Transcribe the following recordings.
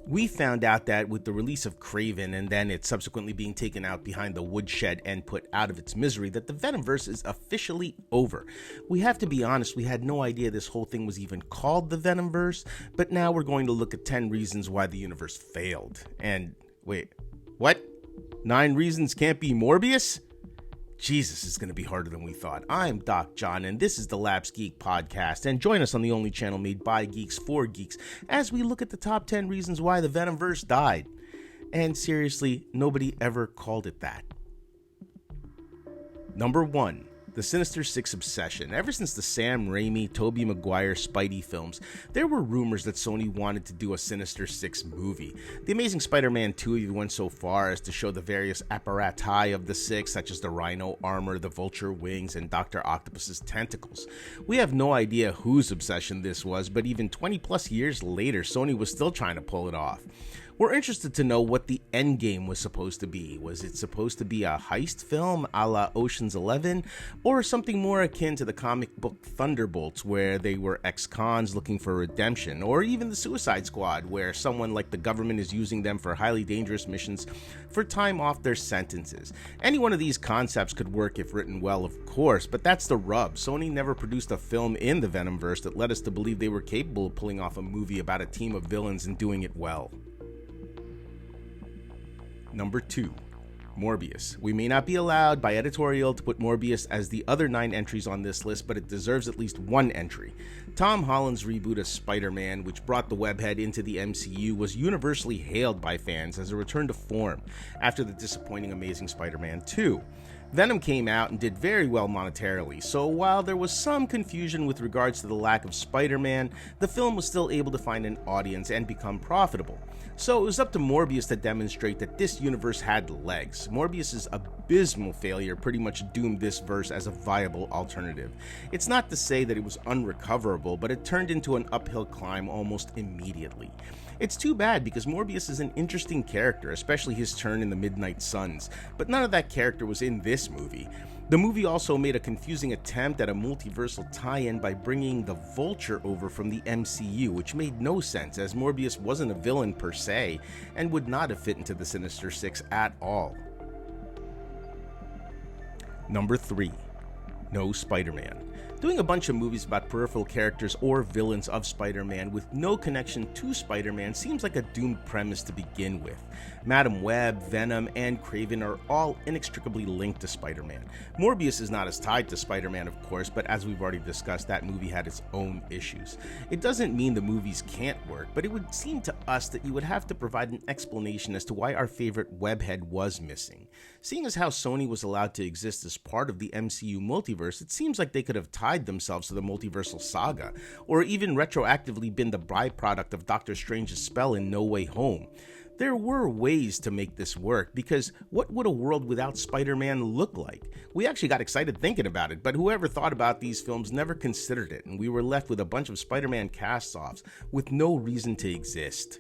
We found out that with the release of Kraven and then it subsequently being taken out behind the woodshed and put out of its misery, that the Venomverse is officially over. We have to be honest, we had no idea this whole thing was even called the Venomverse, but now we're going to look at 10 reasons why the universe failed. And wait, what? 9 reasons can't be Morbius? Jesus, it's going to be harder than we thought. I'm Doc John, and this is the Labs Geek Podcast, and join us on the only channel made by geeks for geeks as we look at the top 10 reasons why the Venomverse died. And seriously, nobody ever called it that. Number 1. The Sinister Six obsession. Ever since the Sam Raimi, Tobey Maguire Spidey films, there were rumors that Sony wanted to do a Sinister Six movie. The Amazing Spider-Man 2 even went so far as to show the various apparati of the Six, such as the Rhino armor, the Vulture wings, and Dr. Octopus's tentacles. We have no idea whose obsession this was, but even 20 plus years later, Sony was still trying to pull it off. We're interested to know what the endgame was supposed to be. Was it supposed to be a heist film a la Ocean's 11, or something more akin to the comic book Thunderbolts, where they were ex-cons looking for redemption, or even the Suicide Squad, where someone like the government is using them for highly dangerous missions for time off their sentences? Any one of these concepts could work if written well, of course, but that's the rub. Sony never produced a film in the Venomverse that led us to believe they were capable of pulling off a movie about a team of villains and doing it well. Number 2. Morbius. We may not be allowed by editorial to put Morbius as the other 9 entries on this list, but it deserves at least one entry. Tom Holland's reboot of Spider-Man, which brought the webhead into the MCU, was universally hailed by fans as a return to form after the disappointing Amazing Spider-Man 2. Venom came out and did very well monetarily, so while there was some confusion with regards to the lack of Spider-Man, the film was still able to find an audience and become profitable. So it was up to Morbius to demonstrate that this universe had legs. Morbius's abysmal failure pretty much doomed this verse as a viable alternative. It's not to say that it was unrecoverable, but it turned into an uphill climb almost immediately. It's too bad because Morbius is an interesting character, especially his turn in the Midnight Suns, but none of that character was in this movie. The movie also made a confusing attempt at a multiversal tie-in by bringing the Vulture over from the MCU, which made no sense as Morbius wasn't a villain per se and would not have fit into the Sinister Six at all. Number 3. No Spider-Man. Doing a bunch of movies about peripheral characters or villains of Spider-Man with no connection to Spider-Man seems like a doomed premise to begin with. Madam Web, Venom, and Kraven are all inextricably linked to Spider-Man. Morbius is not as tied to Spider-Man, of course, but as we've already discussed, that movie had its own issues. It doesn't mean the movies can't work, but it would seem to us that you would have to provide an explanation as to why our favorite webhead was missing. Seeing as how Sony was allowed to exist as part of the MCU multiverse, it seems like they could have tied themselves to the multiversal saga, or even retroactively been the byproduct of Doctor Strange's spell in No Way Home. There were ways to make this work, because what would a world without Spider-Man look like? We actually got excited thinking about it, but whoever thought about these films never considered it, and we were left with a bunch of Spider-Man cast-offs with no reason to exist.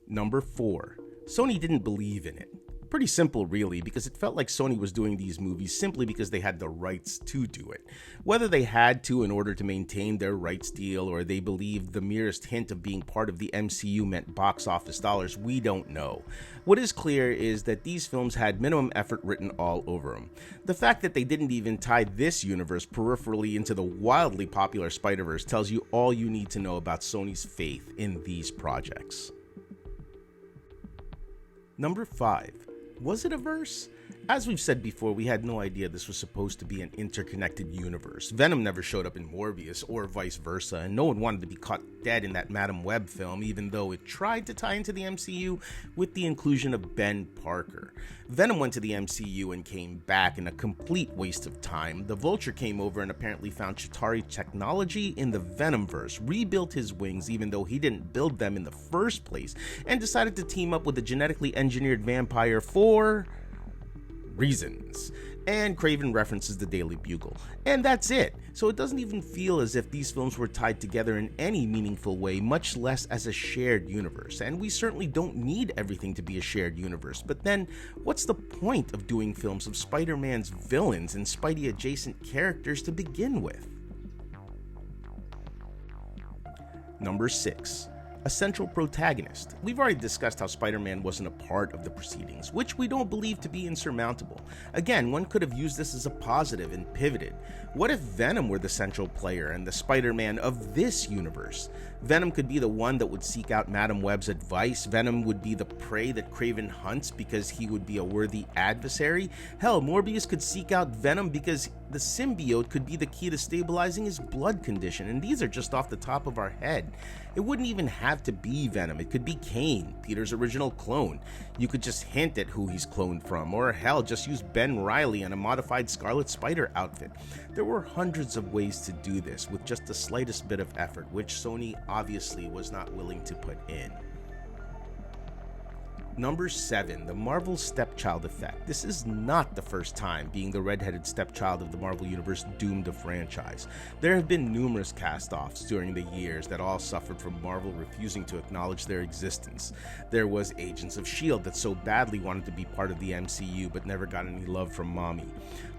Number 4. Sony didn't believe in it. Pretty simple really, because it felt like Sony was doing these movies simply because they had the rights to do it. Whether they had to in order to maintain their rights deal, or they believed the merest hint of being part of the MCU meant box office dollars, we don't know. What is clear is that these films had minimum effort written all over them. The fact that they didn't even tie this universe peripherally into the wildly popular Spider-Verse tells you all you need to know about Sony's faith in these projects. Number 5. Was it a verse? As we've said before, we had no idea this was supposed to be an interconnected universe. Venom never showed up in Morbius or vice versa, and no one wanted to be caught dead in that Madam Web film, even though it tried to tie into the MCU with the inclusion of Ben Parker. Venom went to the MCU and came back in a complete waste of time. The Vulture came over and apparently found Chitauri technology in the Venomverse, rebuilt his wings even though he didn't build them in the first place, and decided to team up with a genetically engineered vampire for reasons. And Kraven references the Daily Bugle. And that's it. So it doesn't even feel as if these films were tied together in any meaningful way, much less as a shared universe. And we certainly don't need everything to be a shared universe. But then, what's the point of doing films of Spider-Man's villains and Spidey-adjacent characters to begin with? Number 6. a central protagonist. We've already discussed how Spider-Man wasn't a part of the proceedings, which we don't believe to be insurmountable. Again, one could have used this as a positive and pivoted. What if Venom were the central player and the Spider-Man of this universe? Venom could be the one that would seek out Madam Web's advice. Venom would be the prey that Kraven hunts because he would be a worthy adversary. Hell, Morbius could seek out Venom because the symbiote could be the key to stabilizing his blood condition, and these are just off the top of our head. It wouldn't even have to be Venom. It could be Kane, Peter's original clone. You could just hint at who he's cloned from, or hell, just use Ben Reilly in a modified Scarlet Spider outfit. There were hundreds of ways to do this with just the slightest bit of effort, which Sony obviously was not willing to put in. Number 7, the Marvel stepchild effect. This is not the first time being the redheaded stepchild of the Marvel Universe doomed a franchise. There have been numerous cast-offs during the years that all suffered from Marvel refusing to acknowledge their existence. There was Agents of S.H.I.E.L.D. that so badly wanted to be part of the MCU but never got any love from mommy.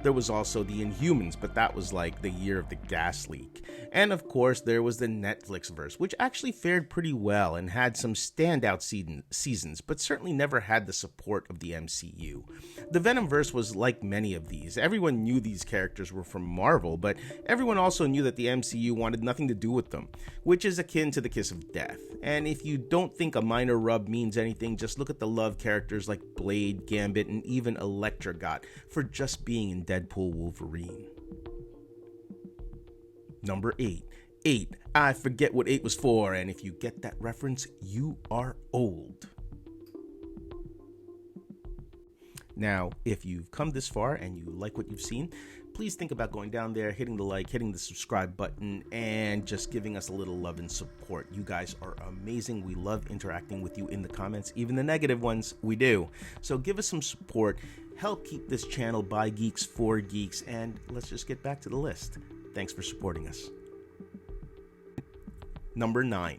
There was also the Inhumans, but that was like the year of the gas leak. And of course, there was the Netflixverse, which actually fared pretty well and had some standout seasons, but certainly never had the support of the MCU. The Venomverse was like many of these. Everyone knew these characters were from Marvel, but everyone also knew that the MCU wanted nothing to do with them, which is akin to the kiss of death. And if you don't think a minor rub means anything, just look at the love characters like Blade, Gambit, and even Elektra got for just being in Deadpool Wolverine. Number 8. 8. I forget what 8 was for, and if you get that reference, you are old. Now, if you've come this far and you like what you've seen, please think about going down there, hitting the like, hitting the subscribe button, and just giving us a little love and support. You guys are amazing. We love interacting with you in the comments, even the negative ones, we do. So give us some support, help keep this channel by geeks for geeks, and let's just get back to the list. Thanks for supporting us. Number 9,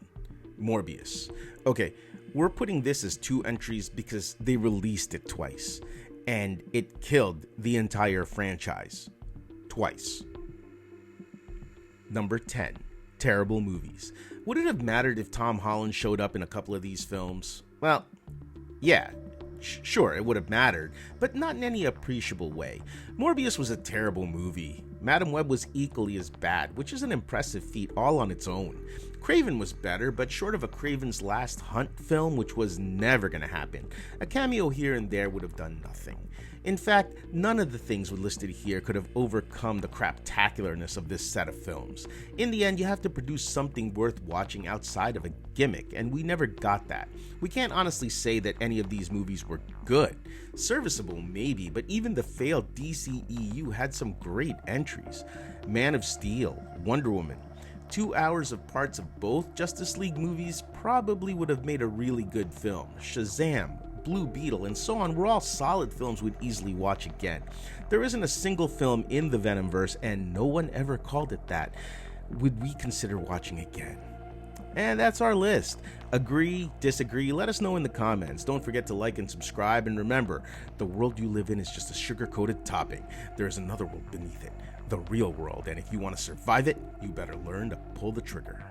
Morbius. Okay, we're putting this as 2 entries because they released it twice, and it killed the entire franchise. Twice. Number 10, terrible movies. Would it have mattered if Tom Holland showed up in a couple of these films? Well, yeah. Sure, it would have mattered, but not in any appreciable way. Morbius was a terrible movie. Madam Web was equally as bad, which is an impressive feat all on its own. Kraven was better, but short of a Kraven's Last Hunt film, which was never going to happen, a cameo here and there would have done nothing. In fact, none of the things listed here could have overcome the craptacularness of this set of films. In the end, you have to produce something worth watching outside of a gimmick, and we never got that. We can't honestly say that any of these movies were good. Serviceable, maybe, but even the failed DCEU had some great entries. Man of Steel, Wonder Woman. 2 hours of parts of both Justice League movies probably would have made a really good film. Shazam, Blue Beetle, and so on were all solid films we'd easily watch again. There isn't a single film in the Venomverse, and no one ever called it that, would we consider watching again. And that's our list. Agree, disagree, let us know in the comments. Don't forget to like and subscribe, and remember, the world you live in is just a sugar-coated topping. There is another world beneath it, the real world, and if you want to survive it, you better learn to pull the trigger.